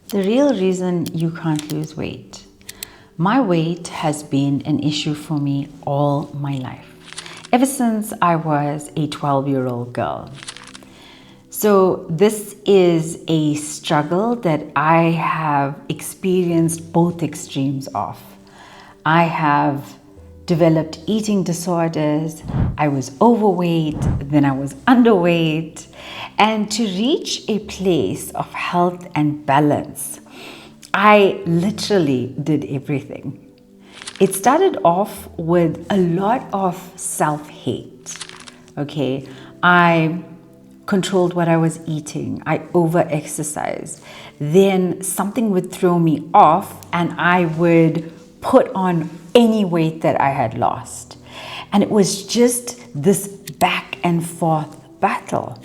The real reason you can't lose weight. My weight has been an issue for me all my life, ever since I was a 12-year-old girl. So this is a struggle that I have experienced both extremes of. I have developed eating disorders, I was overweight, then I was underweight, and to reach a place of health and balance, I literally did everything. It started off with a lot of self-hate, okay? I controlled what I was eating, I over-exercised, then something would throw me off and I would put on any weight that I had lost. And it was just this back and forth battle.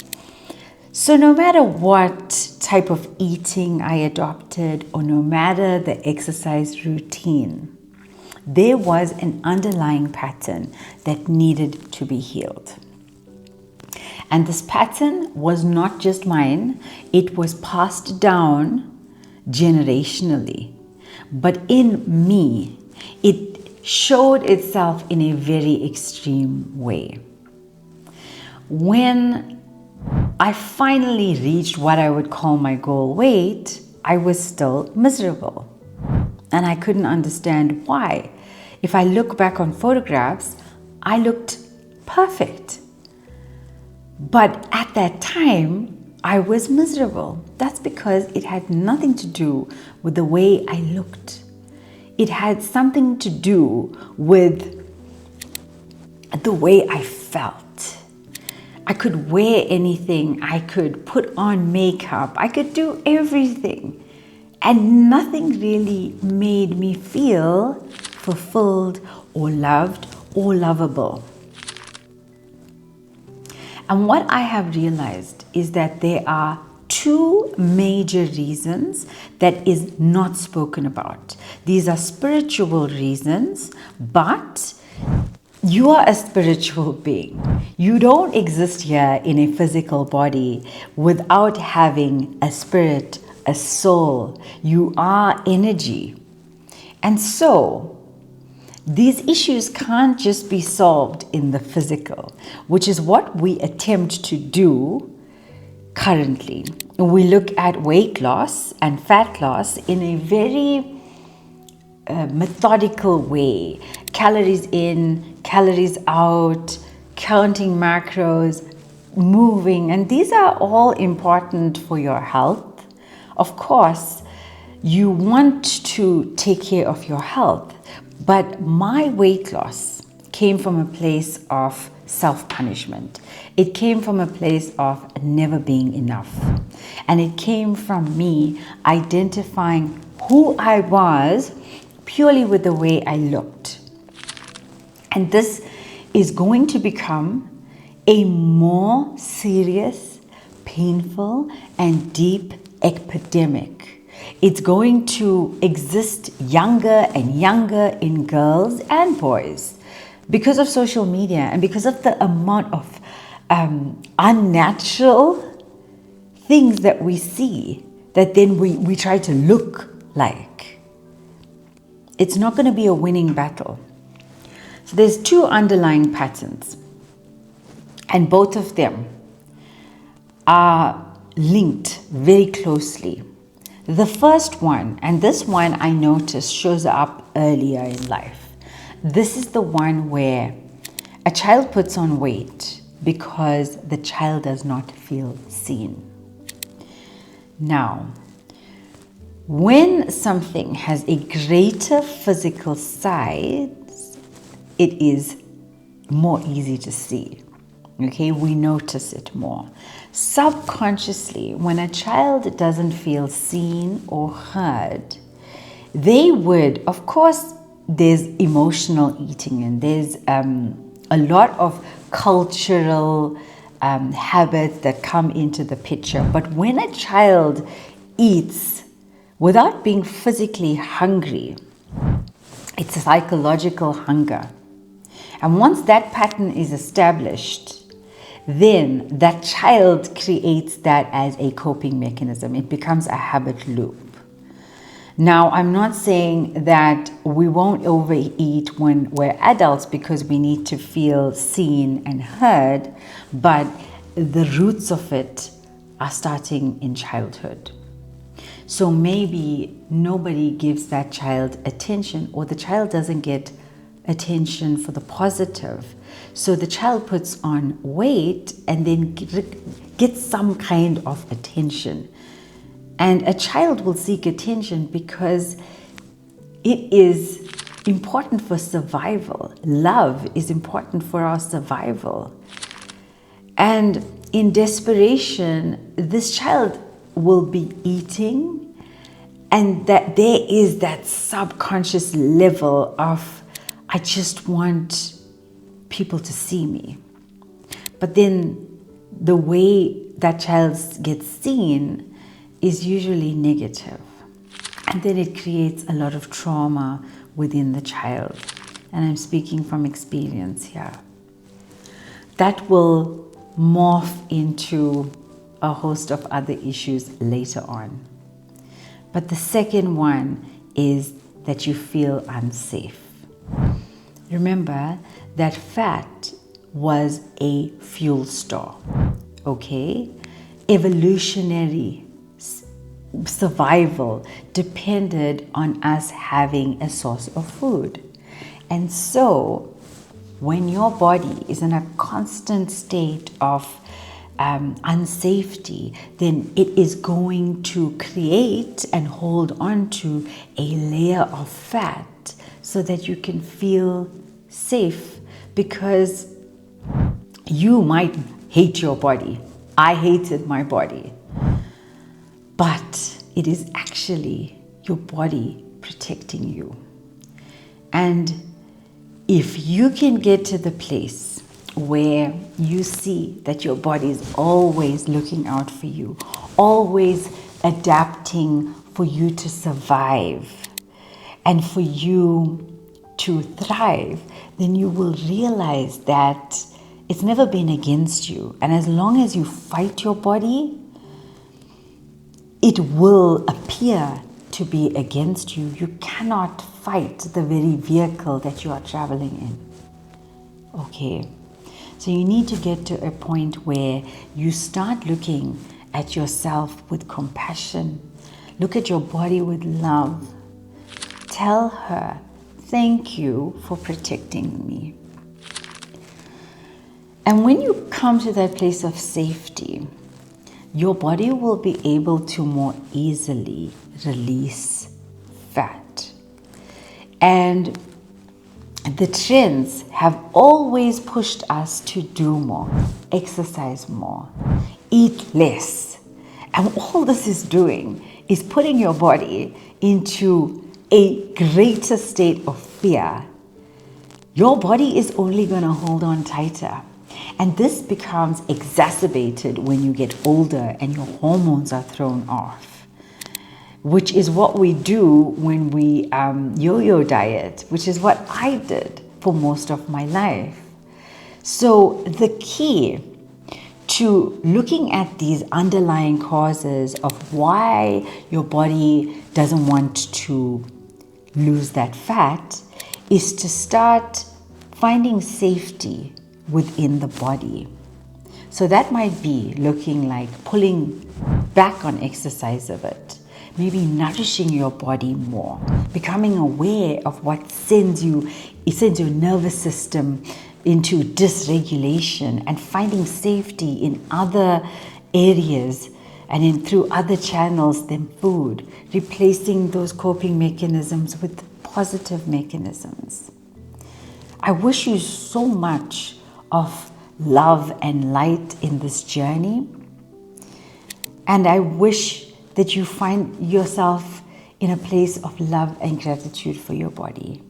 So no matter what type of eating I adopted, or no matter the exercise routine, there was an underlying pattern that needed to be healed. And this pattern was not just mine, it was passed down generationally. But in me, it showed itself in a very extreme way. When I finally reached what I would call my goal weight, I was still miserable. And I couldn't understand why. If I look back on photographs, I looked perfect. But at that time, I was miserable. That's because it had nothing to do with the way I looked. It had something to do with the way I felt. I could wear anything, I could put on makeup, I could do everything. And nothing really made me feel fulfilled or loved or lovable. And what I have realized is that there are two major reasons that is not spoken about. These are spiritual reasons, but you are a spiritual being. You don't exist here in a physical body without having a spirit, a soul. You are energy. And so, these issues can't just be solved in the physical, which is what we attempt to do currently. We look at weight loss and fat loss in a very methodical way. Calories in, calories out, counting macros, moving, and these are all important for your health. Of course, you want to take care of your health, but my weight loss came from a place of self-punishment. It came from a place of never being enough. And it came from me identifying who I was purely with the way I looked. And this is going to become a more serious, painful, and deep epidemic. It's going to exist younger and younger in girls and boys because of social media and because of the amount of unnatural things that we see that then we try to look like. It's not going to be a winning battle. So there's two underlying patterns, and both of them are linked very closely. The first one, and this one I noticed shows up earlier in life. This is the one where a child puts on weight because the child does not feel seen. Now, when something has a greater physical side, it is more easy to see. Okay, we notice it more. Subconsciously, when a child doesn't feel seen or heard, they would, of course, there's emotional eating and there's a lot of cultural habits that come into the picture. But when a child eats without being physically hungry, it's a psychological hunger. And once that pattern is established, then that child creates that as a coping mechanism. It becomes a habit loop. Now, I'm not saying that we won't overeat when we're adults because we need to feel seen and heard, but the roots of it are starting in childhood. So maybe nobody gives that child attention, or the child doesn't get attention for the positive. So the child puts on weight and then gets some kind of attention. And a child will seek attention because it is important for survival. Love is important for our survival. And in desperation, this child will be eating, and that there is that subconscious level of, I just want people to see me. But then the way that child gets seen is usually negative. And then it creates a lot of trauma within the child. And I'm speaking from experience here. That will morph into a host of other issues later on. But the second one is that you feel unsafe. Remember that fat was a fuel store, okay? Evolutionary survival depended on us having a source of food. And so when your body is in a constant state of unsafety, then it is going to create and hold on to a layer of fat so that you can feel safe, because you might hate your body. I hated my body. But it is actually your body protecting you. And if you can get to the place where you see that your body is always looking out for you, always adapting for you to survive and for you to thrive, then you will realize that it's never been against you. And as long as you fight your body, it will appear to be against you. You cannot fight the very vehicle that you are traveling in. Okay, so you need to get to a point where you start looking at yourself with compassion. Look at your body with love. Tell her, thank you for protecting me. And when you come to that place of safety, your body will be able to more easily release fat. And the trends have always pushed us to do more, exercise more, eat less. And all this is doing is putting your body into a greater state of fear. Your body is only going to hold on tighter. And this becomes exacerbated when you get older and your hormones are thrown off, which is what we do when we yo-yo diet, which is what I did for most of my life. So the key to looking at these underlying causes of why your body doesn't want to lose that fat is to start finding safety within the body. So that might be looking like pulling back on exercise a bit, maybe nourishing your body more, becoming aware of what sends your nervous system into dysregulation, and finding safety in other areas and through other channels than food, replacing those coping mechanisms with positive mechanisms. I wish you so much of love and light in this journey. And I wish that you find yourself in a place of love and gratitude for your body.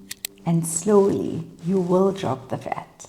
And slowly, you will drop the fat.